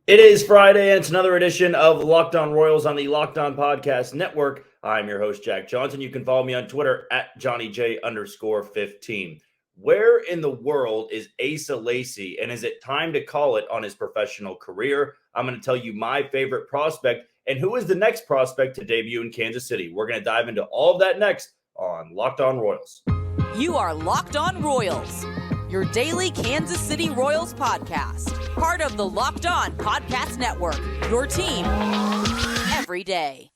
It is Friday, and it's another edition of Locked On Royals on the Locked On Podcast Network. I'm your host, Jack Johnson. You can follow me on Twitter at JohnnyJ_15. Where in the world is Asa Lacy, and is it time to call it on his professional career? I'm going to tell you my favorite prospect and who is the next prospect to debut in Kansas City. We're going to dive into all of that next on Locked On Royals. You are Locked On Royals, your daily Kansas City Royals podcast. Part of the Locked On Podcast Network, your team every day.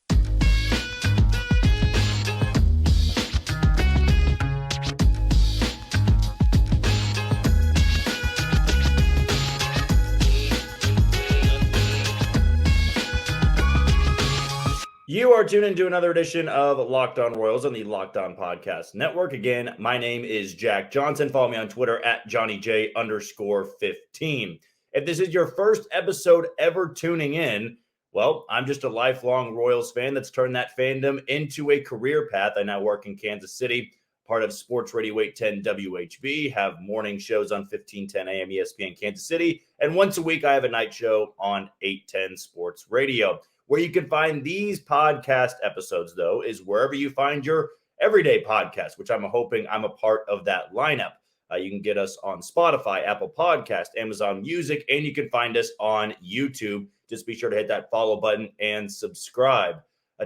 You are tuned into another edition of Locked On Royals on the Locked On Podcast Network. Again, my name is Jack Johnson. Follow me on Twitter at JohnnyJ_15. If this is your first episode ever tuning in, well, I'm just a lifelong Royals fan that's turned that fandom into a career path. I now work in Kansas City, part of Sports Radio 810 WHB, have morning shows on 1510 AM ESPN Kansas City, and once a week I have a night show on 810 Sports Radio. Where you can find these podcast episodes, though, is wherever you find your everyday podcast, which I'm hoping I'm a part of that lineup. You can get us on Spotify, Apple Podcast, Amazon Music, and you can find us on YouTube. Just be sure to hit that follow button and subscribe.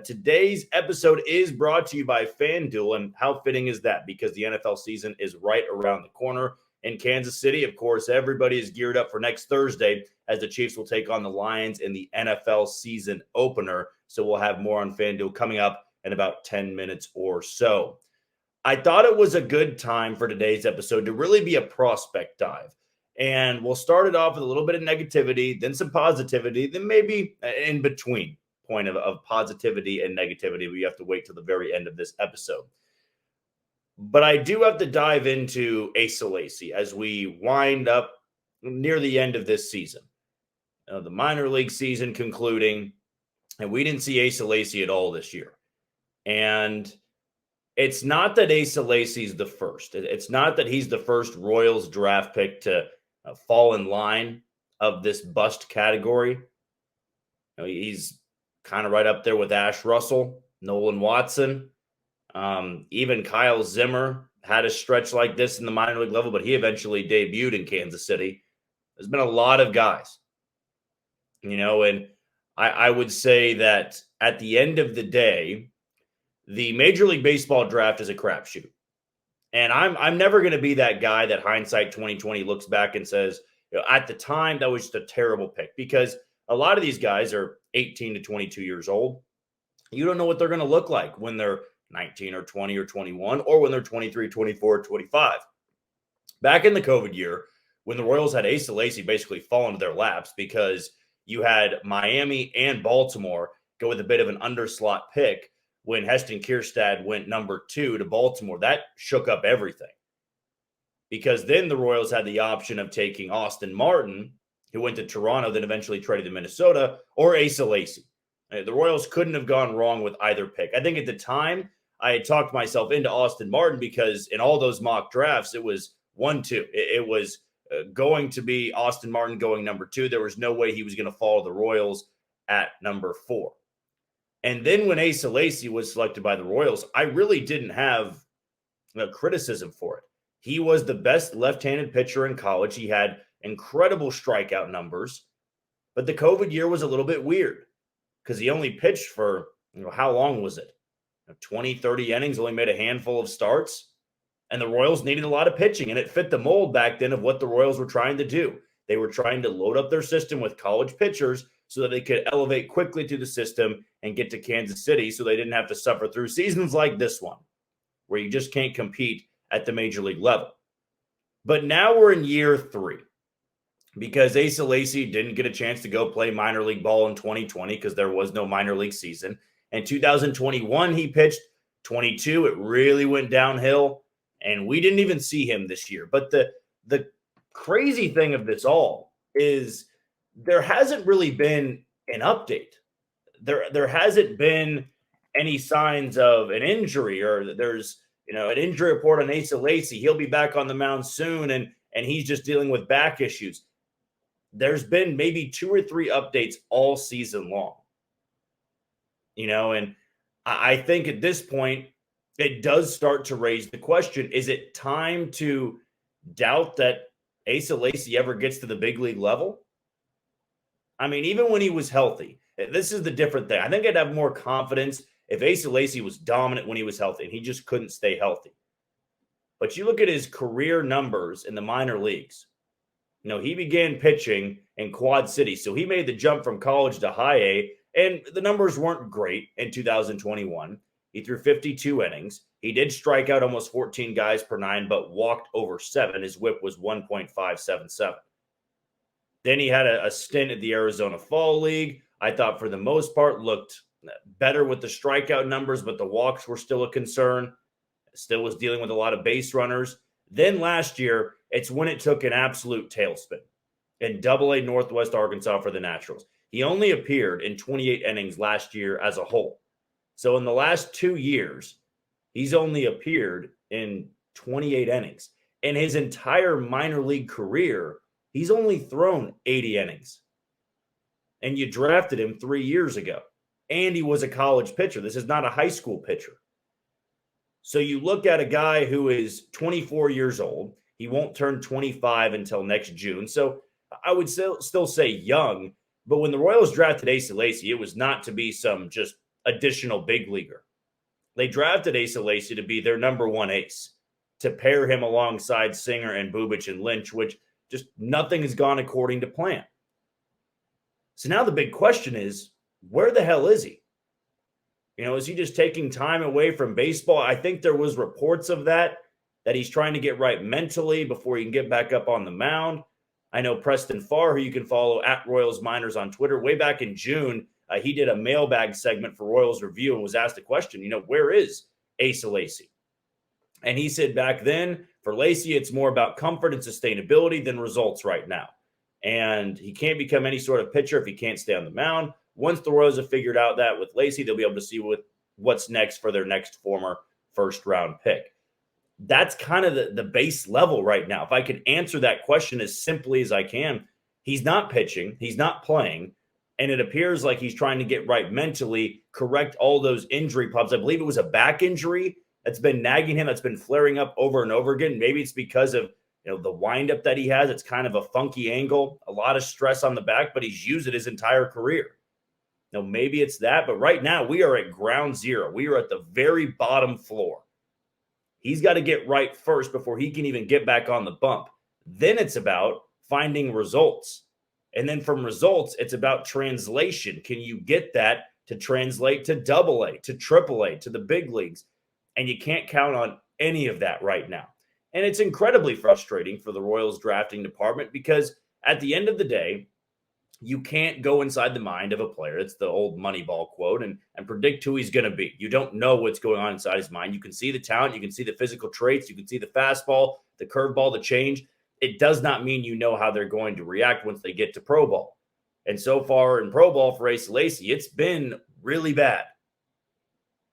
Today's episode is brought to you by FanDuel, and how fitting is that? Because the NFL season is right around the corner. In Kansas City, of course, everybody is geared up for next Thursday as the Chiefs will take on the Lions in the NFL season opener. So we'll have more on FanDuel coming up in about 10 minutes or so. I thought it was a good time for today's episode to really be a prospect dive. And we'll start it off with a little bit of negativity, then some positivity, then maybe in between point of positivity and negativity. We have to wait till the very end of this episode. But I do have to dive into Asa Lacy as we wind up near the end of this season. The minor league season concluding, and we didn't see Asa Lacy at all this year. And it's not that Asa Lacy's the first. It's not that he's the first Royals draft pick to fall in line of this bust category. He's kind of right up there with Ash Russell, Nolan Watson. Even Kyle Zimmer had a stretch like this in the minor league level, but he eventually debuted in Kansas City. There's been a lot of guys, and I would say that at the end of the day, the Major League Baseball draft is a crapshoot. And I'm never going to be that guy that hindsight 2020 looks back and says, at the time, that was just a terrible pick, because a lot of these guys are 18 to 22 years old. You don't know what they're going to look like when they're 19 or 20 or 21, or when they're 23, 24, 25. Back in the COVID year, when the Royals had Asa Lacy basically fall into their laps because you had Miami and Baltimore go with a bit of an underslot pick when Heston Kjerstad went number 2 to Baltimore. That shook up everything, because then the Royals had the option of taking Austin Martin, who went to Toronto, then eventually traded to Minnesota, or Asa Lacy. The Royals couldn't have gone wrong with either pick. I think at the time, I had talked myself into Austin Martin because in all those mock drafts, it was 1-2. It was going to be Austin Martin going number 2. There was no way he was going to follow the Royals at number 4. And then when Asa Lacy was selected by the Royals, I really didn't have a criticism for it. He was the best left-handed pitcher in college. He had incredible strikeout numbers, but the COVID year was a little bit weird because he only pitched for, how long was it? 20, 30 innings, only made a handful of starts. And the Royals needed a lot of pitching, and it fit the mold back then of what the Royals were trying to do. They were trying to load up their system with college pitchers so that they could elevate quickly to the system and get to Kansas City so they didn't have to suffer through seasons like this one, where you just can't compete at the major league level. But now we're in year 3 because Asa Lacy didn't get a chance to go play minor league ball in 2020 because there was no minor league season. In 2021, he pitched 22. It really went downhill, and we didn't even see him this year. But the crazy thing of this all is there hasn't really been an update. There hasn't been any signs of an injury, or there's an injury report on Asa Lacy. He'll be back on the mound soon, and he's just dealing with back issues. there's been maybe 2 or 3 updates all season long. And I think at this point, it does start to raise the question, is it time to doubt that Asa Lacy ever gets to the big league level? I mean, even when he was healthy, this is the different thing. I think I'd have more confidence if Asa Lacy was dominant when he was healthy and he just couldn't stay healthy. But you look at his career numbers in the minor leagues. He began pitching in Quad Cities, so he made the jump from college to high A, and the numbers weren't great in 2021. He threw 52 innings. He did strike out almost 14 guys per 9, but walked over 7. His whip was 1.577. Then he had a stint at the Arizona Fall League. I thought for the most part looked better with the strikeout numbers, but the walks were still a concern. Still was dealing with a lot of base runners. Then last year, it's when it took an absolute tailspin in Double-A Northwest Arkansas for the Naturals. He only appeared in 28 innings last year as a whole. So in the last 2 years, he's only appeared in 28 innings. In his entire minor league career, he's only thrown 80 innings. And you drafted him 3 years ago. And he was a college pitcher. This is not a high school pitcher. So you look at a guy who is 24 years old. He won't turn 25 until next June. So I would still say young. But when the Royals drafted Asa Lacy, it was not to be some just additional big leaguer. They drafted Asa Lacy to be their number one ace, to pair him alongside Singer and Bubic and Lynch, which just nothing has gone according to plan. So now the big question is, where the hell is he? Is he just taking time away from baseball? I think there was reports of that he's trying to get right mentally before he can get back up on the mound. I know Preston Farr, who you can follow at Royals Minors on Twitter, way back in June, he did a mailbag segment for Royals Review and was asked a question, where is Asa Lacy? And he said back then, for Lacy, it's more about comfort and sustainability than results right now. And he can't become any sort of pitcher if he can't stay on the mound. Once the Royals have figured out that with Lacy, they'll be able to see what's next for their next former first-round pick. That's kind of the base level right now. If I could answer that question as simply as I can, he's not pitching, he's not playing, and it appears like he's trying to get right mentally, correct all those injury problems. I believe it was a back injury that's been nagging him, that's been flaring up over and over again. Maybe it's because of the windup that he has. It's kind of a funky angle, a lot of stress on the back, but he's used it his entire career. Maybe it's that, but right now we are at ground zero. We are at the very bottom floor. He's got to get right first before he can even get back on the bump. Then it's about finding results. And then from results, it's about translation. Can you get that to translate to Double-A, to Triple-A, to the big leagues? And you can't count on any of that right now. And it's incredibly frustrating for the Royals drafting department because at the end of the day, you can't go inside the mind of a player. It's the old Moneyball quote and predict who he's going to be. You don't know what's going on inside his mind. You can see the talent. You can see the physical traits. You can see the fastball, the curveball, the change. It does not mean you know how they're going to react once they get to pro ball. And so far in pro ball for Asa Lacy, it's been really bad.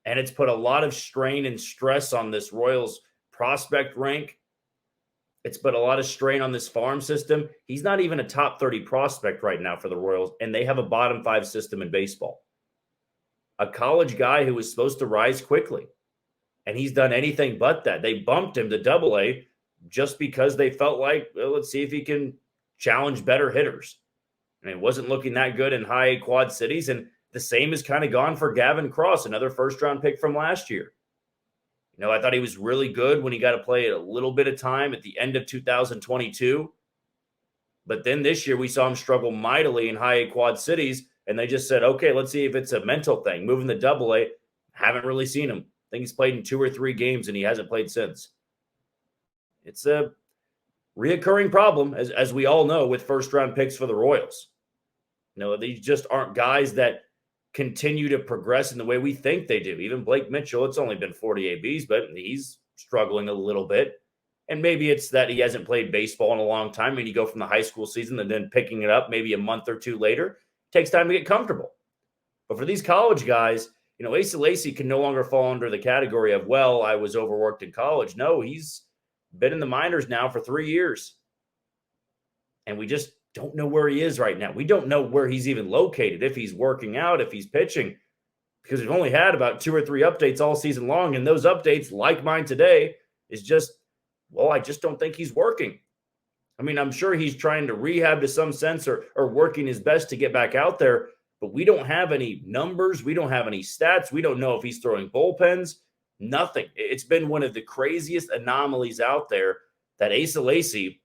And it's put a lot of strain and stress on this Royals prospect rank. It's put a lot of strain on this farm system. He's not even a top 30 prospect right now for the Royals, and they have a bottom 5 system in baseball. A college guy who was supposed to rise quickly, and he's done anything but that. They bumped him to Double-A just because they felt like, well, let's see if he can challenge better hitters. And it wasn't looking that good in high Quad Cities, and the same has kind of gone for Gavin Cross, another first-round pick from last year. I thought he was really good when he got to play a little bit of time at the end of 2022. But then this year we saw him struggle mightily in high A Quad Cities, and they just said, okay, let's see if it's a mental thing. Moving to Double-A, haven't really seen him. I think he's played in 2 or 3 games, and he hasn't played since. It's a reoccurring problem, as we all know, with first-round picks for the Royals. These just aren't guys that continue to progress in the way we think they do. Even Blake Mitchell, it's only been 40 ABs, but he's struggling a little bit. And maybe it's that he hasn't played baseball in a long time. And you go from the high school season and then picking it up maybe a month or 2 later. It takes time to get comfortable. But for these college guys, Asa Lacy can no longer fall under the category of, well, I was overworked in college. No, he's been in the minors now for 3 years. And we just don't know where he is right now. We don't know where he's even located, if he's working out, if he's pitching, because we've only had about 2 or 3 updates all season long. And those updates, like mine today, is just, well, I just don't think he's working. I mean, I'm sure he's trying to rehab to some sense or working his best to get back out there, but we don't have any numbers. We don't have any stats. We don't know if he's throwing bullpens. Nothing. It's been one of the craziest anomalies out there that Asa Lacy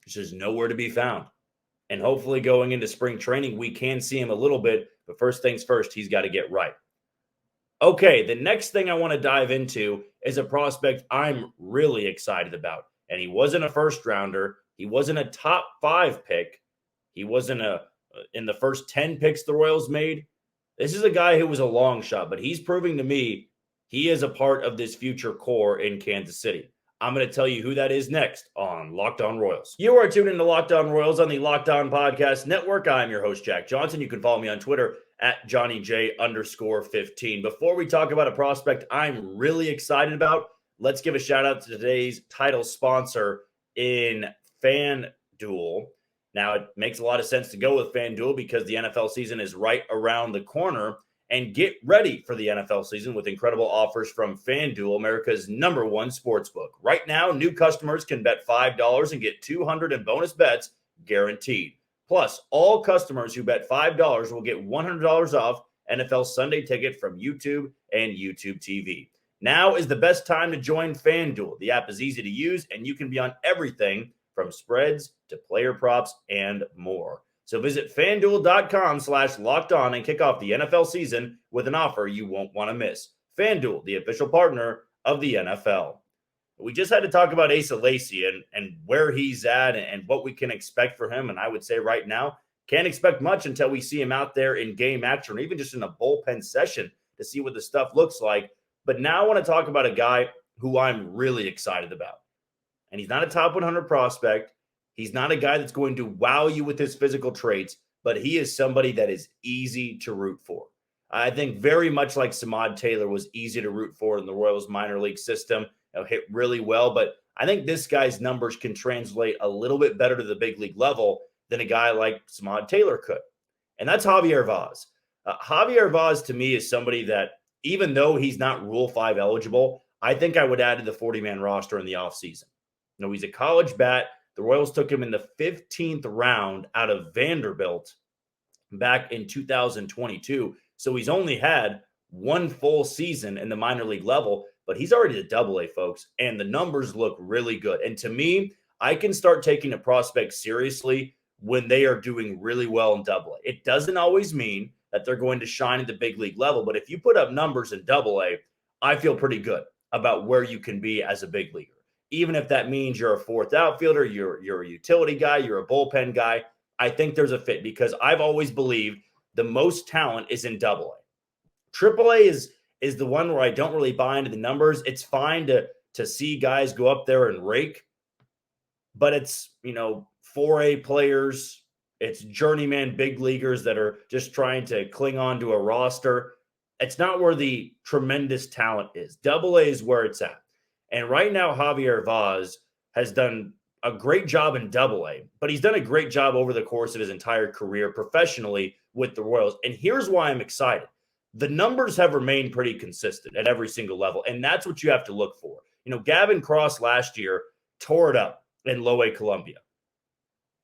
is just nowhere to be found. And hopefully going into spring training, we can see him a little bit. But first things first, he's got to get right. Okay, the next thing I want to dive into is a prospect I'm really excited about. And he wasn't a first rounder. He wasn't a top 5 pick. He wasn't in the first 10 picks the Royals made. This is a guy who was a long shot, but he's proving to me he is a part of this future core in Kansas City. I'm going to tell you who that is next on Locked On Royals. You are tuned into Locked On Royals on the Locked On Podcast Network. I'm your host, Jack Johnson. You can follow me on Twitter at JohnnyJ_15. Before we talk about a prospect I'm really excited about, let's give a shout out to today's title sponsor in FanDuel. Now, it makes a lot of sense to go with FanDuel because the NFL season is right around the corner. And get ready for the NFL season with incredible offers from FanDuel, America's #1 sportsbook. Right now, new customers can bet $5 and get $200 in bonus bets guaranteed. Plus, all customers who bet $5 will get $100 off NFL Sunday Ticket from YouTube and YouTube TV. Now is the best time to join FanDuel. The app is easy to use, and you can be on everything from spreads to player props and more. So visit FanDuel.com/lockedon and kick off the NFL season with an offer you won't want to miss. FanDuel, the official partner of the NFL. We just had to talk about Asa Lacy and where he's at and what we can expect for him. And I would say right now, can't expect much until we see him out there in game action or even just in a bullpen session to see what the stuff looks like. But now I want to talk about a guy who I'm really excited about. And he's not a top 100 prospect. He's not a guy that's going to wow you with his physical traits, but he is somebody that is easy to root for. I think very much like Samad Taylor was easy to root for in the Royals minor league system, hit really well. But I think this guy's numbers can translate a little bit better to the big league level than a guy like Samad Taylor could. And that's Javier Vaz. Javier Vaz to me is somebody that, even though he's not Rule 5 eligible, I think I would add to the 40-man roster in the offseason. You know, he's a college bat. The Royals took him in the 15th round out of Vanderbilt back in 2022. So he's only had one full season in the minor league level, but he's already at AA, folks, and the numbers look really good. And to me, I can start taking a prospect seriously when they are doing really well in AA. It doesn't always mean that they're going to shine at the big league level, but if you put up numbers in AA, I feel pretty good about where you can be as a big leaguer. Even if that means you're a fourth outfielder, you're a utility guy, you're a bullpen guy, I think there's a fit because I've always believed the most talent is in AA. AAA is the one where I don't really buy into the numbers. It's fine to see guys go up there and rake, but it's, 4A players, it's journeyman big leaguers that are just trying to cling on to a roster. It's not where the tremendous talent is. AA is where it's at. And right now, Javier Vaz has done a great job in AA, but he's done a great job over the course of his entire career professionally with the Royals. And here's why I'm excited. The numbers have remained pretty consistent at every single level, and that's what you have to look for. Gavin Cross last year tore it up in Low A Columbia.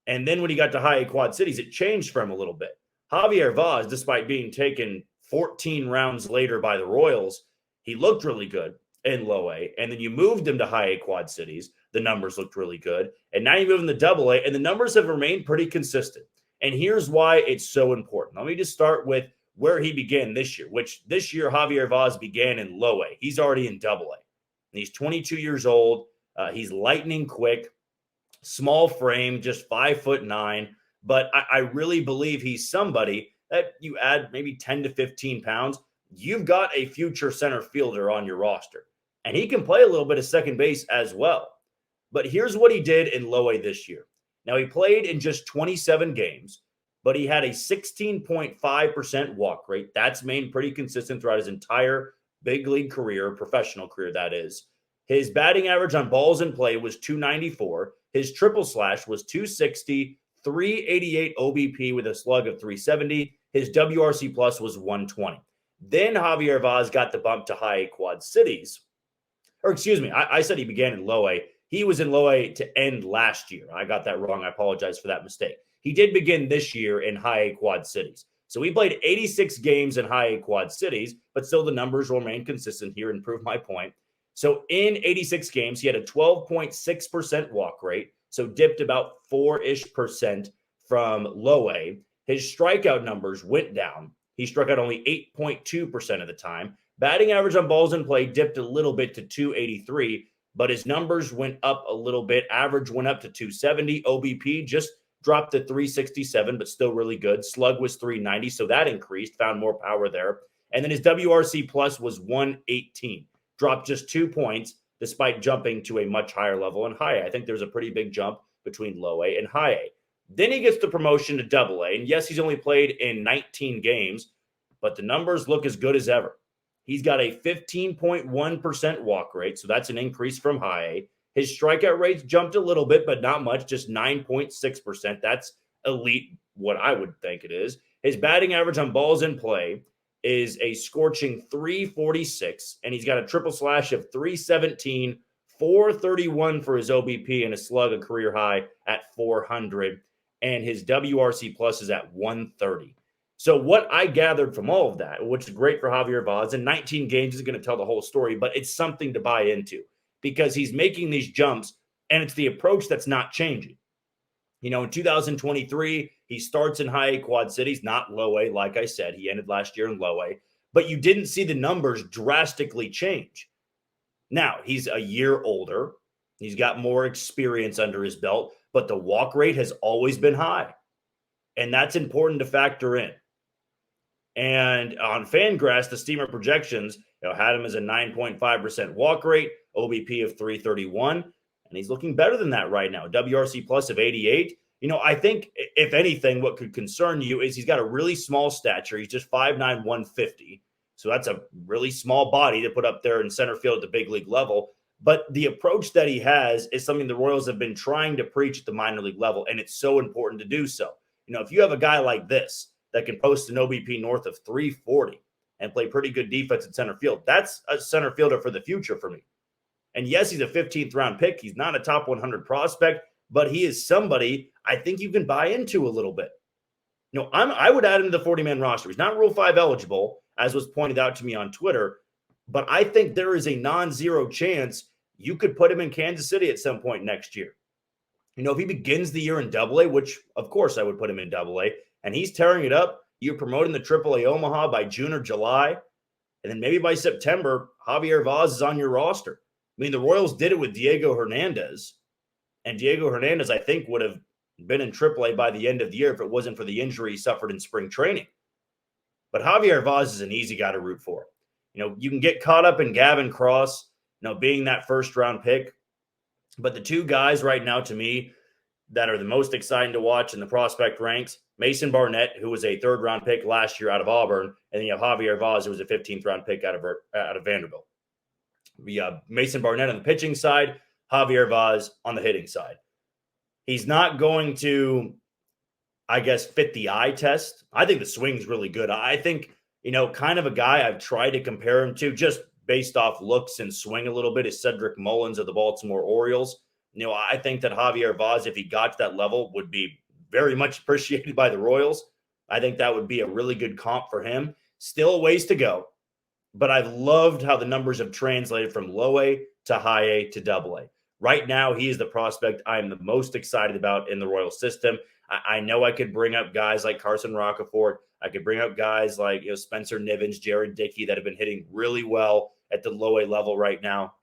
And then when he got to High A Quad Cities, it changed for him a little bit. Javier Vaz, despite being taken 14 rounds later by the Royals, he looked really good in Low A, and then you moved him to High A Quad Cities. The numbers looked really good, and now you move him to AA, and the numbers have remained pretty consistent. And here's why it's so important. Let me just start with where he began this year, which this year Javier Vaz began in Low A. He's already in AA. And he's 22 years old. He's lightning quick, small frame, just 5'9". But I really believe he's somebody that you add maybe 10 to 15 pounds, you've got a future center fielder on your roster. And he can play a little bit of second base as well. But here's what he did in Low A this year. Now, he played in just 27 games, but he had a 16.5% walk rate. That's remained pretty consistent throughout his entire big league career, professional career, that is. His batting average on balls in play was .294. His triple slash was .260, 388 OBP with a slug of 370. His WRC plus was 120. Then Javier Vaz got the bump to high A Quad Cities. Or excuse me, I said he began in low A. He was in low A to end last year. I got that wrong. I apologize for that mistake. He did begin this year in high A Quad Cities. So he played 86 games in high A Quad Cities, but still the numbers remain consistent here and prove my point. So in 86 games, he had a 12.6% walk rate, so dipped about 4-ish% from low A. His strikeout numbers went down. He struck out only 8.2% of the time. Batting average on balls in play dipped a little bit to 283, but his numbers went up a little bit. Average went up to 270. OBP just dropped to 367, but still really good. Slug was 390, so that increased, found more power there. And then his WRC plus was 118, dropped just 2 points despite jumping to a much higher level in high A. I think there's a pretty big jump between low A and high A. Then he gets the promotion to double A, and yes, he's only played in 19 games, but the numbers look as good as ever. He's got a 15.1% walk rate, so that's an increase from high A. His strikeout rates jumped a little bit, but not much, just 9.6%. That's elite, what I would think it is. His batting average on balls in play is a scorching 346, and he's got a triple slash of 317, 431 for his OBP, and a slug, a career high at 400. And his WRC plus is at 130. So what I gathered from all of that, which is great for Javier Vaz, in 19 games is going to tell the whole story, but it's something to buy into because he's making these jumps, and it's the approach that's not changing. You know, in 2023, he starts in high A Quad Cities, not low A, like I said. He ended last year in low A, but you didn't see the numbers drastically change. Now, he's a year older. He's got more experience under his belt, but the walk rate has always been high, and that's important to factor in. And on FanGraphs, the Steamer projections had him as a 9.5% walk rate, OBP of 331, and he's looking better than that right now. WRC plus of 88. I think, if anything, what could concern you is he's got a really small stature. He's just 5'9", 150. So that's a really small body to put up there in center field at the big league level. But the approach that he has is something the Royals have been trying to preach at the minor league level, and it's so important to do so. If you have a guy like this that can post an OBP north of 340 and play pretty good defense at center field, that's a center fielder for the future for me. And yes, he's a 15th round pick. He's not a top 100 prospect, but he is somebody I think you can buy into a little bit. I would add him to the 40-man roster. He's not Rule 5 eligible, as was pointed out to me on Twitter, but I think there is a non-zero chance you could put him in Kansas City at some point next year. If he begins the year in Double-A, which of course I would put him in Double-A, and he's tearing it up, you're promoting the Triple-A Omaha by June or July, and then maybe by September, Javier Vaz is on your roster. The Royals did it with Diego Hernandez, and Diego Hernandez, I think, would have been in Triple-A by the end of the year if it wasn't for the injury he suffered in spring training. But Javier Vaz is an easy guy to root for. You can get caught up in Gavin Cross, being that first-round pick, but the two guys right now, to me, that are the most exciting to watch in the prospect ranks, Mason Barnett, who was a third-round pick last year out of Auburn, and then you have Javier Vaz, who was a 15th-round pick out of Vanderbilt. Mason Barnett on the pitching side, Javier Vaz on the hitting side. He's not going to, fit the eye test. I think the swing's really good. I think, kind of a guy I've tried to compare him to just based off looks and swing a little bit is Cedric Mullins of the Baltimore Orioles. I think that Javier Vaz, if he got to that level, would be very much appreciated by the Royals. I think that would be a really good comp for him. Still a ways to go, but I've loved how the numbers have translated from low A to high A to Double A. Right now, he is the prospect I am the most excited about in the Royal system. I know I could bring up guys like Carson Roccaforte. I could bring up guys like Spencer Nivens, Jared Dickey that have been hitting really well at the low A level right now.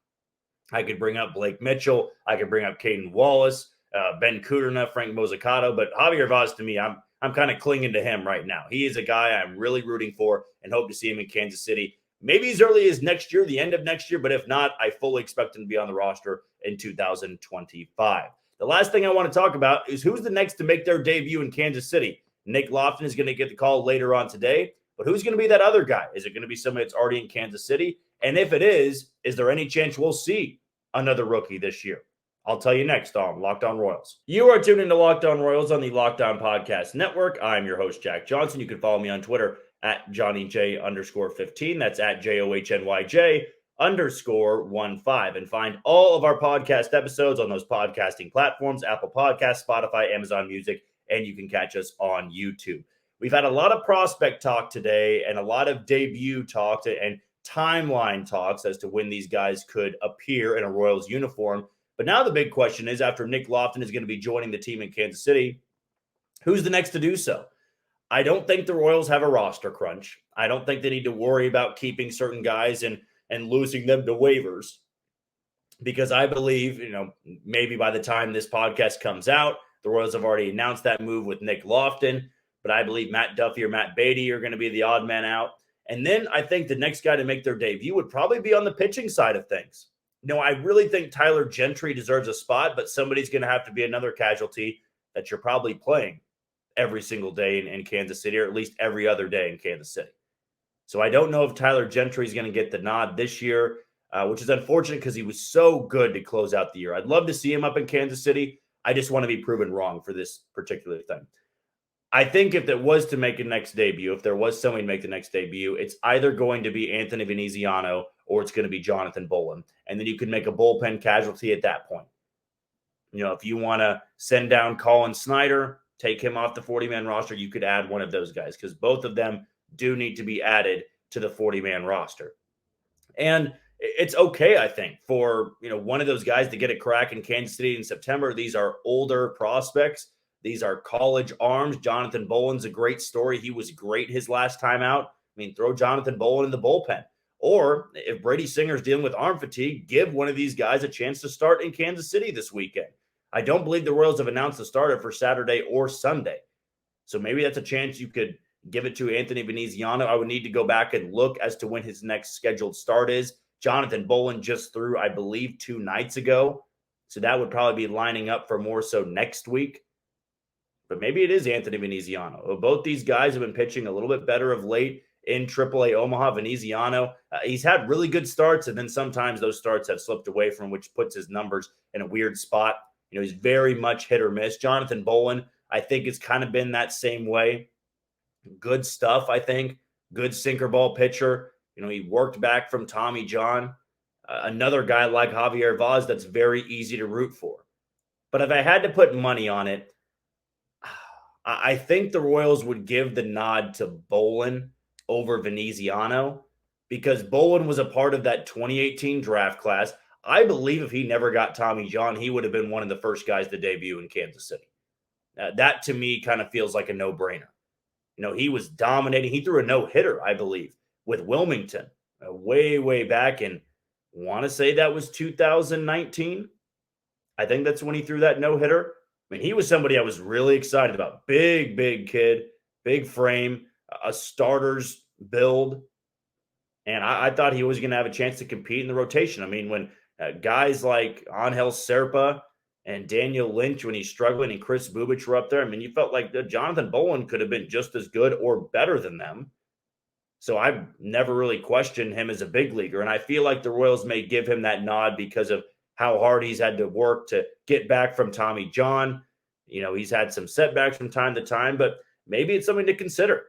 I could bring up Blake Mitchell. I could bring up Caden Wallace, Ben Kudrna, Frank Mozzicato. But Javier Vaz, to me, I'm kind of clinging to him right now. He is a guy I'm really rooting for and hope to see him in Kansas City. Maybe as early as next year, the end of next year. But if not, I fully expect him to be on the roster in 2025. The last thing I want to talk about is who's the next to make their debut in Kansas City. Nick Lofton is going to get the call later on today. But who's going to be that other guy? Is it going to be somebody that's already in Kansas City? And if it is there any chance we'll see another rookie this year? I'll tell you next on Locked On Royals. You are tuned into Locked On Royals on the Locked On Podcast Network. I'm your host, Jack Johnson. You can follow me on Twitter at JohnnyJ_15. That's at JOHNYJ_15. And find all of our podcast episodes on those podcasting platforms, Apple Podcasts, Spotify, Amazon Music, and you can catch us on YouTube. We've had a lot of prospect talk today and a lot of debut talk and timeline talks as to when these guys could appear in a Royals uniform. But now the big question is, after Nick Loftin is going to be joining the team in Kansas City, who's the next to do so? I don't think the Royals have a roster crunch. I don't think they need to worry about keeping certain guys and losing them to waivers, because I believe, maybe by the time this podcast comes out, the Royals have already announced that move with Nick Loftin. But I believe Matt Duffy or Matt Beatty are going to be the odd man out. And then I think the next guy to make their debut would probably be on the pitching side of things. I really think Tyler Gentry deserves a spot, but somebody's going to have to be another casualty that you're probably playing every single day in Kansas City, or at least every other day in Kansas City. So I don't know if Tyler Gentry is going to get the nod this year, which is unfortunate because he was so good to close out the year. I'd love to see him up in Kansas City. I just want to be proven wrong for this particular thing. I think if there was to make a next debut, if there was somebody to make the next debut, it's either going to be Anthony Veneziano or it's going to be Jonathan Bolin. And then you can make a bullpen casualty at that point. If you want to send down Colin Snyder, take him off the 40-man roster, you could add one of those guys, because both of them do need to be added to the 40-man roster. And it's okay, I think, for one of those guys to get a crack in Kansas City in September. These are older prospects. These are college arms. Jonathan Bolin's a great story. He was great his last time out. Throw Jonathan Bolin in the bullpen. Or if Brady Singer's dealing with arm fatigue, give one of these guys a chance to start in Kansas City this weekend. I don't believe the Royals have announced the starter for Saturday or Sunday. So maybe that's a chance you could give it to Anthony Veneziano. I would need to go back and look as to when his next scheduled start is. Jonathan Bolin just threw, I believe, 2 nights ago. So that would probably be lining up for more so next week. But maybe it is Anthony Veneziano. Both these guys have been pitching a little bit better of late in AAA Omaha. Veneziano, he's had really good starts, and then sometimes those starts have slipped away from him, which puts his numbers in a weird spot. He's very much hit or miss. Jonathan Bolin, I think it's kind of been that same way. Good stuff, I think. Good sinker ball pitcher. He worked back from Tommy John. Another guy like Javier Vaz that's very easy to root for. But if I had to put money on it, I think the Royals would give the nod to Bolin over Veneziano, because Bolin was a part of that 2018 draft class. I believe if he never got Tommy John, he would have been one of the first guys to debut in Kansas City. That to me kind of feels like a no-brainer. He was dominating. He threw a no-hitter, I believe, with Wilmington way, way back in, I want to say that was 2019. I think that's when he threw that no-hitter. He was somebody I was really excited about. Big, big kid, big frame, a starter's build. And I thought he was going to have a chance to compete in the rotation. When guys like Angel Serpa and Daniel Lynch, when he's struggling, and Chris Bubich were up there, you felt like Jonathan Bolin could have been just as good or better than them. So I've never really questioned him as a big leaguer. And I feel like the Royals may give him that nod because of how hard he's had to work to get back from Tommy John. He's had some setbacks from time to time, but maybe it's something to consider.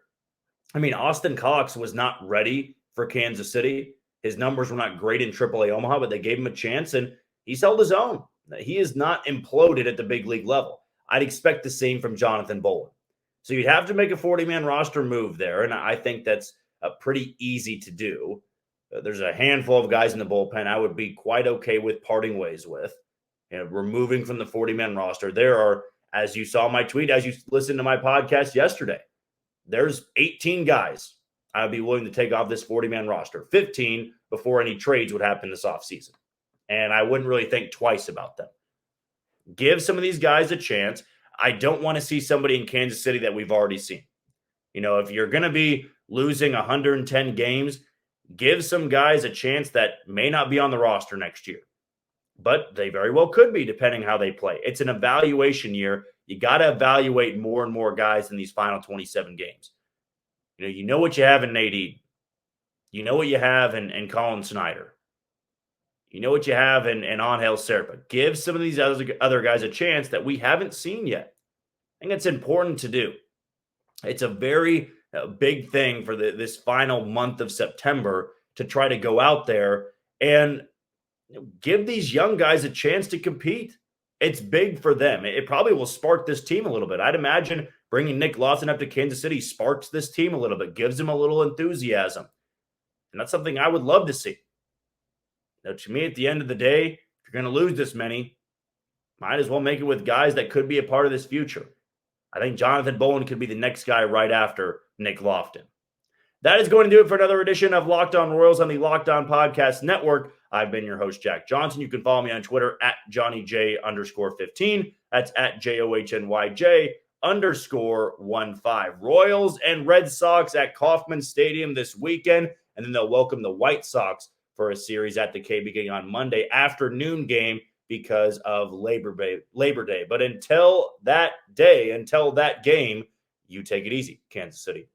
Austin Cox was not ready for Kansas City. His numbers were not great in AAA Omaha, but they gave him a chance, and he's held his own. He is not imploded at the big league level. I'd expect the same from Jonathan Bolin. So you'd have to make a 40-man roster move there, and I think that's pretty easy to do. There's a handful of guys in the bullpen I would be quite okay with parting ways with, removing from the 40-man roster. There are, as you saw my tweet, as you listened to my podcast yesterday, there's 18 guys I would be willing to take off this 40-man roster, 15 before any trades would happen this offseason. And I wouldn't really think twice about them. Give some of these guys a chance. I don't want to see somebody in Kansas City that we've already seen. If you're going to be losing 110 games, give some guys a chance that may not be on the roster next year. But they very well could be, depending how they play. It's an evaluation year. You got to evaluate more and more guys in these final 27 games. You know what you have in Nate Eaton. You know what you have in Colin Snyder. You know what you have in Angel Serpa. Give some of these other guys a chance that we haven't seen yet. I think it's important to do. It's a very big thing for this final month of September to try to go out there and give these young guys a chance to compete. It's big for them. It probably will spark this team a little bit. I'd imagine bringing Nick Lofton up to Kansas City sparks this team a little bit, gives them a little enthusiasm. And that's something I would love to see. Now, to me, at the end of the day, if you're going to lose this many, might as well make it with guys that could be a part of this future. I think Jonathan Bowen could be the next guy right after Nick Lofton. That is going to do it for another edition of Locked On Royals on the Locked On Podcast Network. I've been your host, Jack Johnson. You can follow me on Twitter at JohnnyJ_15. That's at JOHNYJ_15. Royals and Red Sox at Kauffman Stadium this weekend, and then they'll welcome the White Sox for a series at the K beginning on Monday afternoon game because of Labor Day. But until that day, until that game, you take it easy, Kansas City.